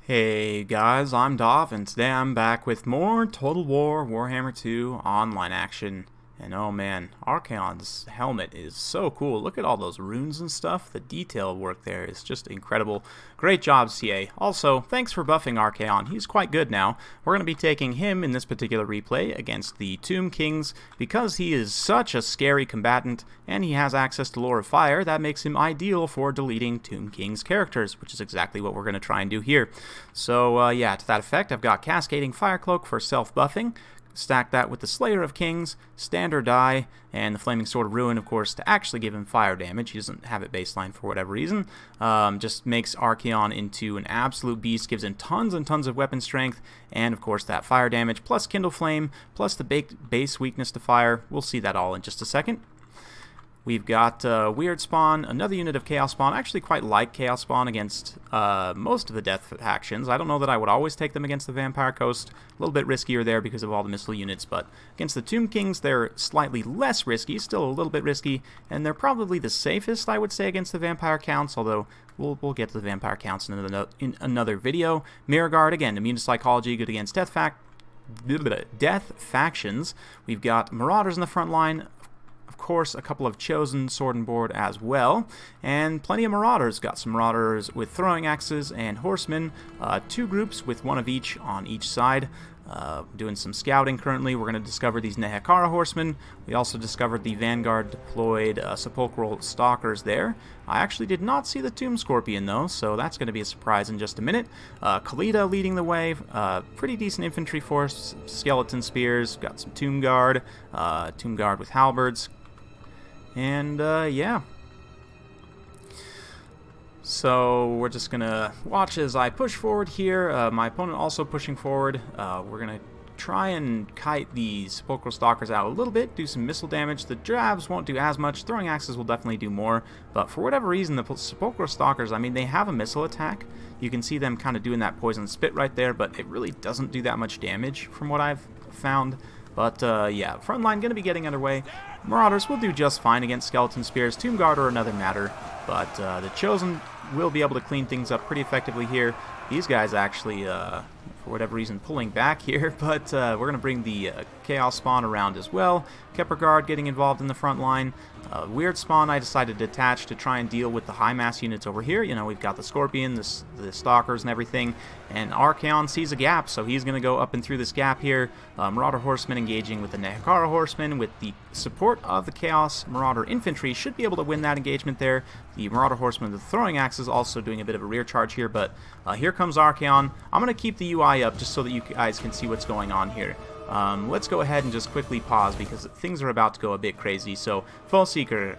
Hey guys, I'm Dov, and today I'm back with more Total War Warhammer 2 online action. And oh man, Archaon's helmet is so cool. Look at all those runes and stuff. The detail work there is just incredible. Great job, CA. Also, thanks for buffing Archaon. He's quite good now. We're going to be taking him in this particular replay against the Tomb Kings. Because he is such a scary combatant and he has access to Lore of Fire, that makes him ideal for deleting Tomb Kings characters, which is exactly what we're going to try and do here. So yeah, to that effect, I've got Cascading Fire Cloak for self-buffing. Stack that with the Slayer of Kings, Standard Die, and the Flaming Sword of Ruin, of course, to actually give him fire damage. He doesn't have it baseline for whatever reason. Just makes Archaon into an absolute beast, gives him tons and tons of weapon strength, and of course that fire damage, plus Kindle Flame, plus the base weakness to fire. We'll see that all in just a second. We've got Weird Spawn, another unit of Chaos Spawn. I actually quite like Chaos Spawn against most of the Death factions. I don't know that I would always take them against the Vampire Coast. A little bit riskier there because of all the missile units, but against the Tomb Kings, they're slightly less risky, still a little bit risky, and they're probably the safest, I would say, against the Vampire Counts, although we'll get to the Vampire Counts in another video. Mirror Guard, again, immune to psychology, good against Death factions. We've got Marauders in the front line. Of course, a couple of Chosen Sword and Board as well, and plenty of Marauders. Got some Marauders with throwing axes and Horsemen, two groups with one of each on each side. Doing some scouting currently. We're going to discover these Nehekara Horsemen. We also discovered the Vanguard deployed Sepulchral Stalkers there. I actually did not see the Tomb Scorpion though, so that's going to be a surprise in just a minute. KHALIDA leading the way. Pretty decent infantry force. Skeleton Spears. Got some Tomb Guard. Tomb Guard with Halberds. And yeah, so we're just gonna watch as I push forward here. My opponent also pushing forward. We're gonna try and kite the Sepulchral Stalkers out a little bit, do some missile damage. The Drabs won't do as much. Throwing axes will definitely do more, but for whatever reason, the Sepulchral Stalkers, I mean, they have a missile attack. You can see them kind of doing that poison spit right there, but it really doesn't do that much damage from what I've found. But yeah, front line going to be getting underway. Marauders will do just fine against Skeleton Spears. Tomb Guard are another matter, but the Chosen will be able to clean things up pretty effectively here. These guys actually, for whatever reason, pulling back here, but we're going to bring the Chaos Spawn around as well. Kepler Guard getting involved in the front line. Weird Spawn I decided to detach to try and deal with the high mass units over here. You know, we've got the Scorpion, the Stalkers and everything, and Archaon sees a gap, so he's going to go up and through this gap here. Marauder Horsemen engaging with the Nehekara Horsemen with the support of the Chaos Marauder Infantry should be able to win that engagement there. The Marauder Horsemen with the throwing axes also doing a bit of a rear charge here, but here comes Archaon. I'm going to keep the UI up just so that you guys can see what's going on here. Let's go ahead and just quickly pause because things are about to go a bit crazy. So, Foe Seeker,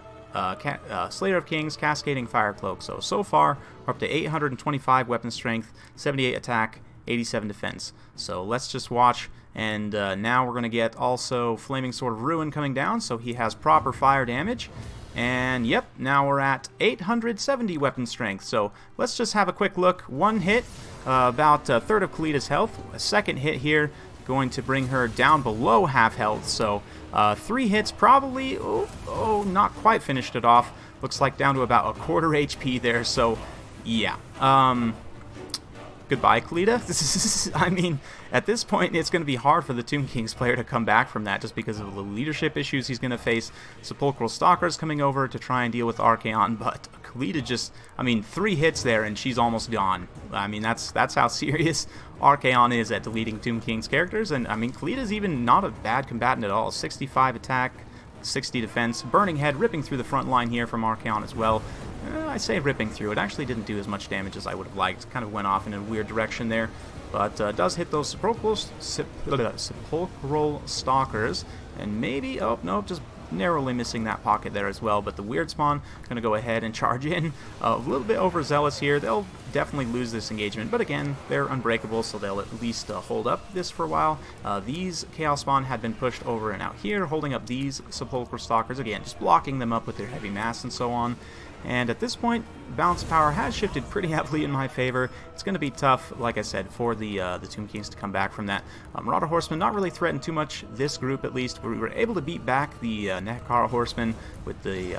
Slayer of Kings, Cascading Fire Cloak. So far, we're up to 825 weapon strength, 78 attack, 87 defense. So let's just watch, and now we're going to get also Flaming Sword of Ruin coming down, so he has proper fire damage. And yep, now we're at 870 weapon strength. So let's just have a quick look. One hit, about a third of KHALIDA's health. A second hit here, going to bring her down below half health. So 3 hits probably, not quite finished it off. Looks like down to about a quarter HP there. So yeah, goodbye, KHALIDA. I mean, at this point, it's going to be hard for the Tomb Kings player to come back from that just because of the leadership issues he's going to face. Sepulchral Stalkers coming over to try and deal with Archaon, but KHALIDA just, I mean, 3 hits there and she's almost gone. I mean, that's how serious Archaon is at deleting Tomb Kings characters, and I mean, KHALIDA's even not a bad combatant at all. 65 attack, 60 defense, Burning Head ripping through the front line here from Archaon as well. I say ripping through. It actually didn't do as much damage as I would have liked. Kind of went off in a weird direction there. But does hit those sepulchral Stalkers. And maybe, oh, no, just narrowly missing that pocket there as well. But the Weird Spawn going to go ahead and charge in. A little bit overzealous here. They'll definitely lose this engagement. But again, they're unbreakable, so they'll at least hold up this for a while. These Chaos Spawn had been pushed over and out here, holding up these Sepulchral Stalkers. Again, just blocking them up with their heavy mass and so on. And at this point, balance power has shifted pretty heavily in my favor. It's going to be tough, like I said, for the Tomb Kings to come back from that. Marauder Horsemen not really threatened too much, this group at least. We were able to beat back the Nehekara Horsemen with the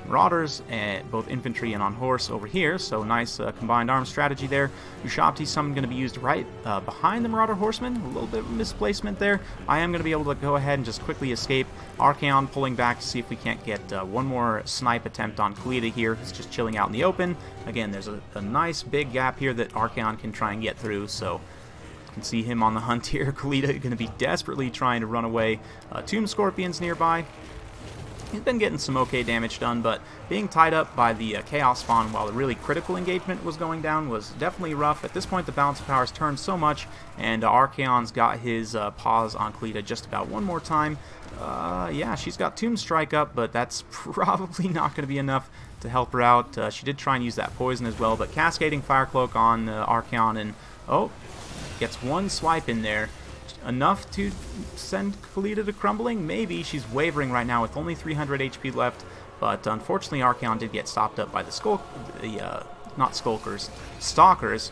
Marauders, both infantry and on horse over here, so nice combined arms strategy there. Ushabti's summon going to be used right behind the Marauder Horseman, a little bit of misplacement there. I am going to be able to go ahead and just quickly escape. Archaon pulling back to see if we can't get one more snipe attempt on KHALIDA here. He's just chilling out in the open. Again, there's a nice big gap here that Archaon can try and get through, so you can see him on the hunt here. KHALIDA going to be desperately trying to run away. Tomb Scorpions nearby. He's been getting some okay damage done, but being tied up by the Chaos Spawn while the really critical engagement was going down was definitely rough. At this point, the balance of powers turned so much, and Archaon's got his paws on KHALIDA just about one more time. Yeah, she's got Tomb Strike up, but that's probably not going to be enough to help her out. She did try and use that poison as well, but Cascading Fire Cloak on Archaon, and oh, gets one swipe in there. Enough to send KHALIDA to crumbling? Maybe. She's wavering right now with only 300 HP left, but unfortunately Archaon did get stopped up by the not Skulkers, Stalkers,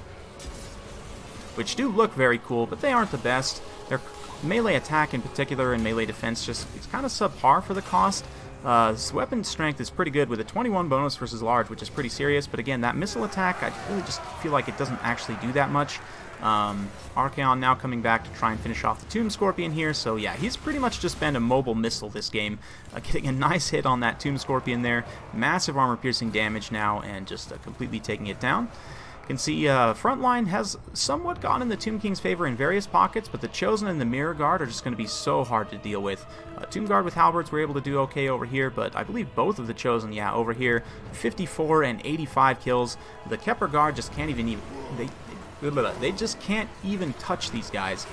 which do look very cool, but they aren't the best. Their melee attack in particular and melee defense just is kind of subpar for the cost. Weapon strength is pretty good with a 21 bonus versus large, which is pretty serious, but again, that missile attack, I really just feel like it doesn't actually do that much. Archaon now coming back to try and finish off the Tomb Scorpion here, so yeah, he's pretty much just been a mobile missile this game, getting a nice hit on that Tomb Scorpion there, massive armor-piercing damage now, and just completely taking it down. You can see Frontline has somewhat gone in the Tomb King's favor in various pockets, but the Chosen and the Mirror Guard are just going to be so hard to deal with. Tomb Guard with Halberds were able to do okay over here, but I believe both of the Chosen, yeah, over here, 54 and 85 kills. The Kepler Guard just can't even they just can't even touch these guys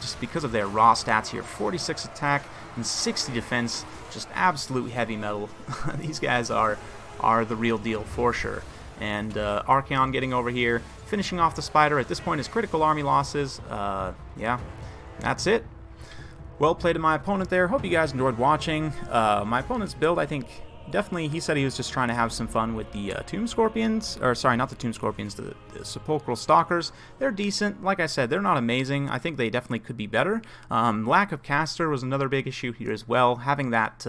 just because of their raw stats here. 46 attack and 60 defense, just absolute heavy metal. These guys are the real deal for sure. And Archaon getting over here, finishing off the Spider. At this point, his critical army losses. Yeah, that's it. Well played to my opponent there. Hope you guys enjoyed watching. My opponent's build, I think, definitely, he said he was just trying to have some fun with the Tomb Scorpions, or sorry, not the Tomb Scorpions, the Sepulchral Stalkers. They're decent. Like I said, they're not amazing. I think they definitely could be better. Lack of caster was another big issue here as well. Having that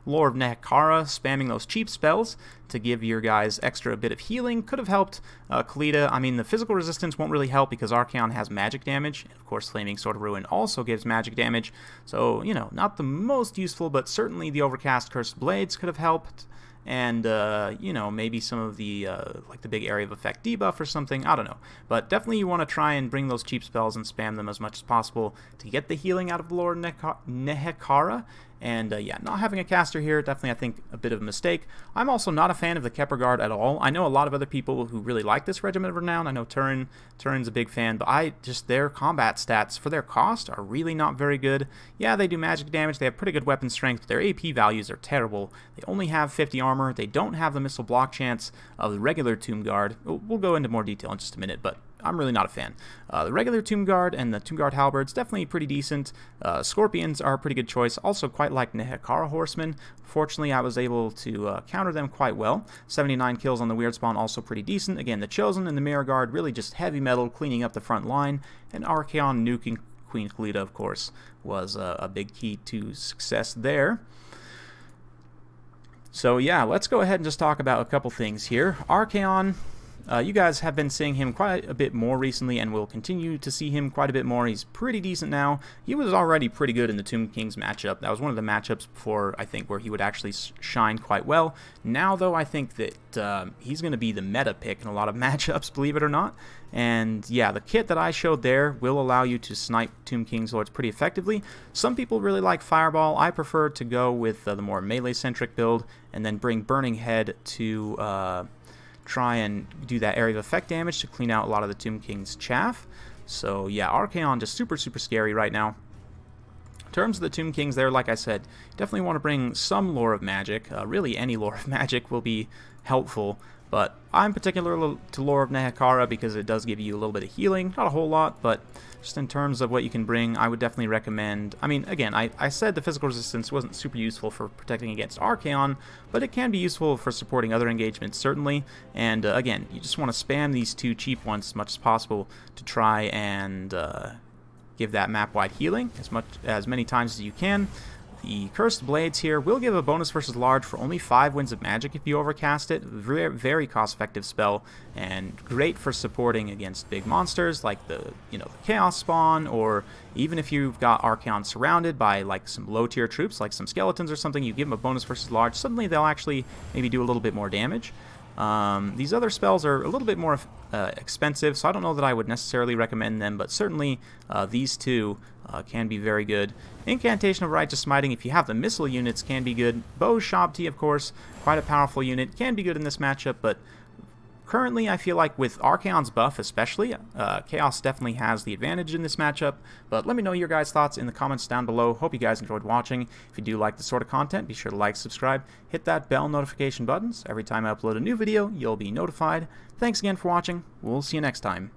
Lore of Nehekara, spamming those cheap spells to give your guys extra bit of healing could have helped KHALIDA. I mean, the physical resistance won't really help because Archaon has magic damage. And of course, Flaming Sword of Ruin also gives magic damage. So, you know, not the most useful, but certainly the Overcast Cursed Blades could have helped. And, you know, maybe some of the, like the big Area of Effect debuff or something. I don't know. But definitely you want to try and bring those cheap spells and spam them as much as possible to get the healing out of the Lord Nehekara. And, yeah, not having a caster here, definitely, I think, a bit of a mistake. I'm also not a fan of the Kepler Guard at all. I know a lot of other people who really like this Regiment of Renown. I know Turin's a big fan, but their combat stats for their cost are really not very good. Yeah, they do magic damage. They have pretty good weapon strength, but their AP values are terrible. They only have 50 armor. They don't have the missile block chance of the regular Tomb Guard. We'll go into more detail in just a minute, but I'm really not a fan. The regular Tomb Guard and the Tomb Guard Halberds, definitely pretty decent. Scorpions are a pretty good choice. Also quite like Nehekara Horsemen. Fortunately, I was able to counter them quite well. 79 kills on the Weird Spawn, also pretty decent. Again, the Chosen and the Mirror Guard, really just heavy metal, cleaning up the front line. And Archaon nuking Queen KHALIDA, of course, was a big key to success there. So yeah, let's go ahead and just talk about a couple things here. Archaon, you guys have been seeing him quite a bit more recently, and will continue to see him quite a bit more. He's pretty decent now. He was already pretty good in the Tomb King's matchup. That was one of the matchups before, I think, where he would actually shine quite well. Now, though, I think that he's going to be the meta pick in a lot of matchups, believe it or not. And yeah, the kit that I showed there will allow you to snipe Tomb King's Lords pretty effectively. Some people really like Fireball. I prefer to go with the more melee-centric build, and then bring Burning Head to try and do that area of effect damage to clean out a lot of the Tomb King's chaff. So yeah, Archaon just super scary right now. In terms of the Tomb Kings there, like I said, definitely want to bring some lore of magic. Really any lore of magic will be helpful, but I'm particular to Lore of Nehekara because it does give you a little bit of healing. Not a whole lot, but just in terms of what you can bring, I would definitely recommend... I mean, again, I said the physical resistance wasn't super useful for protecting against Archaon, but it can be useful for supporting other engagements, certainly. And again, you just want to spam these two cheap ones as much as possible to try and give that map-wide healing as many times as you can. The Cursed Blades here will give a bonus versus large for only 5 winds of magic if you overcast it. Very cost-effective spell, and great for supporting against big monsters like the Chaos Spawn, or even if you've got Archaon surrounded by like some low-tier troops, like some skeletons or something, you give them a bonus versus large. Suddenly they'll actually maybe do a little bit more damage. These other spells are a little bit more expensive, so I don't know that I would necessarily recommend them, but certainly these two can be very good. Incantation of Righteous Smiting, if you have the missile units, can be good. Bow Shabti, of course, quite a powerful unit, can be good in this matchup, but currently I feel like with Archaon's buff especially, Chaos definitely has the advantage in this matchup. But let me know your guys' thoughts in the comments down below. Hope you guys enjoyed watching. If you do like this sort of content, be sure to like, subscribe, hit that bell notification buttons. Every time I upload a new video, you'll be notified. Thanks again for watching. We'll see you next time.